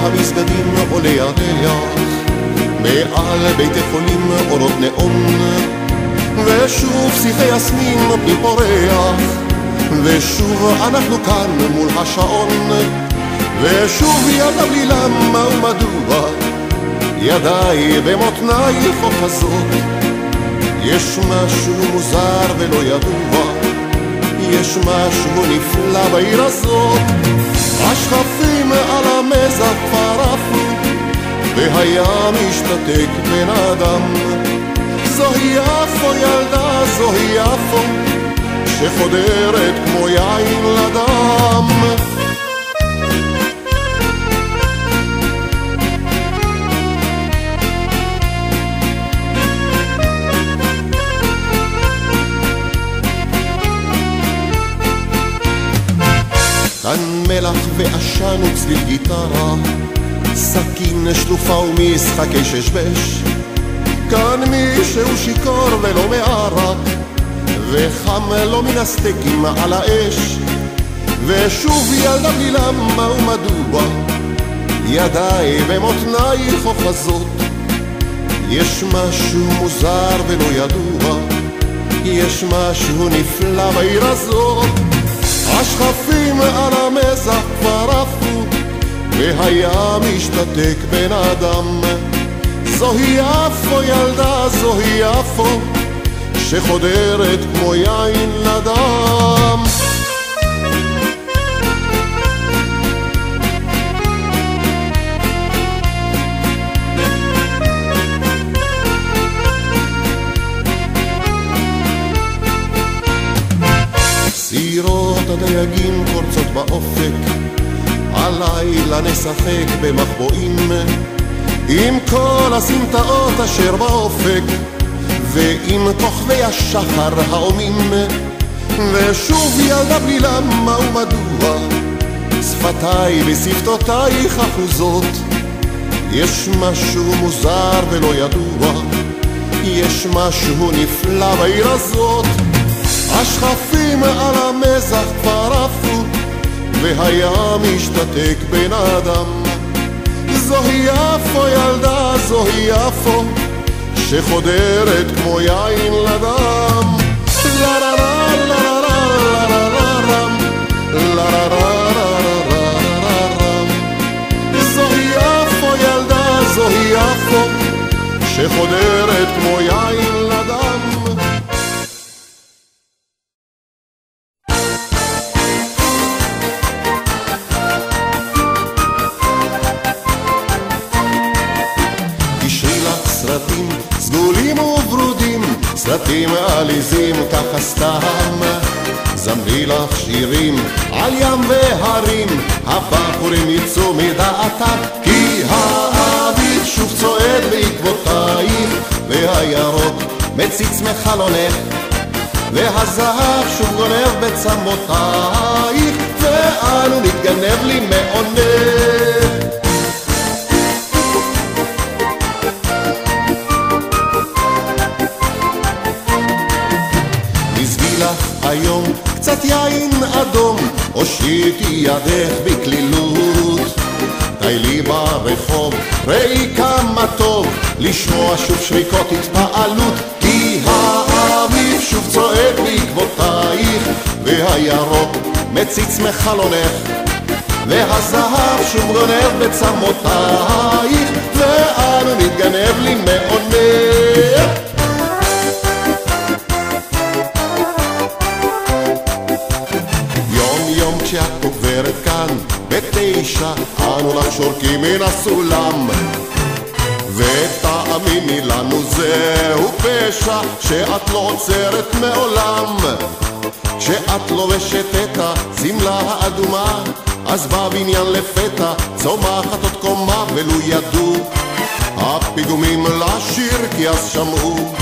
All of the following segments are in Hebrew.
המסגדים עולה ירח, מעל בית החולים אורות נאון, ושוב שיחי יסמין בלי פורח, ושוב אנחנו כאן מול השעון, ושוב ידע בלי למה ומדוע, ידיי במותנייך אוחזות. יש משהו מוזר ולא ידוע, יש משהו נפלא בעיר הזאת. השכפים על המזח כבר עפו, והים השתתק בן אדם. זוהי יפו ילדה, זוהי יפו, שחודרת כמו יין לדם. כאן מלח ועשן וצליל גיטרה, סכין שלופה ומשחקי ששבש. כאן מישהו שיקור ולא מערק, וחם לא מן הסטייקים על האש. ושוב ילדה בלי למה ומדוע, ידיי במותנייך אוחזות. יש משהו מוזר ולא ידוע, יש משהו נפלא בעיר הזאת. השכפים על המזח כבר עפו, והים השתתק בן אדם. זוהי יפו ילדה, זוהי יפו, שחודרת כמו יין לדם. סירות הדייגים קורצות באופק, הלילה נשחק במחבואים, עם כל הסמטאות אשר באופק, ועם כוכבי השחר העומים. ושוב ילדה בלי למה ומדוע, שפתיי ושפתותייך אחוזות. יש משהו מוזר ולא ידוע, יש משהו נפלא בעיר הזאת. השכפים על המזח כבר עפו, והים השתתק בן אדם. זוהי יפו ילדה, זוהי יפו, שחודרת כמו יין לדם. לה לה לה לה לה לה לה לה לה לה. זוהי יפו ילדה, זוהי יפו, שחודרת כמו יין לדם. סרטים סגולים וברודים, סרטים עליזים ככה סתם. זמרי לך שירים על ים והרים, הבחורים יצאו מדעתם, כי האביב שוב צועד בעקבותייך, והירוק מציץ מחלונך, והזהב שוב גונב בצמותייך, ואנו נתגנב לי מעונך. היום קצת יין אדום, הושיטי ידך בקלילות. טיילי ברחוב, ראי כמה טוב, לשמוע שוב שריקות התפעלות, כי האביב שוב צועד בעקבותייך, והירוק מציץ מחלונך, והזהב שוב גונב בצמותייך, ואנו נתגנב לי מעונך. כשאת עוברת כאן ב9, אנו לך שורקים מן הסולם, ותאמיני לנו זהו פשע שאת לא עוצרת מעולם. כשאת לובשת את השמלה האדומה, אז בבניין לפתע צומחת עוד קומה, ולו ידעו הפיגומים לשיר כי אז שמעו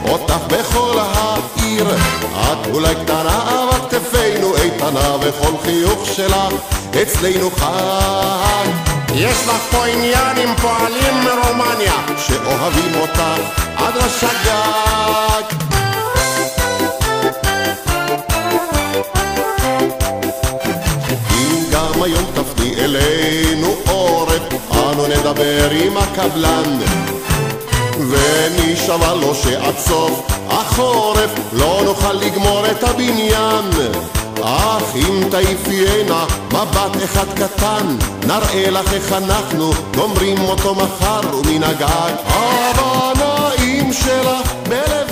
אותך בכל העיר. את אולי קטנה אבל כתפינו איתנה, וכל חיוך שלך אצלנו חי. יש לך פה עניין עם פועלים מרומניה שאוהבים אותך עד ראש הגג. אם גם היום תפני אלינו עורף, אומר עם הקבלן, ונשבע לו שעד סוף החורף לא נוכל לגמור את הבניין. אך אם תעיפיינה מבט אחד קטן, נראה לך איך אנחנו גומרים אותו מחר, ומן הגג הבנאים שלך בלב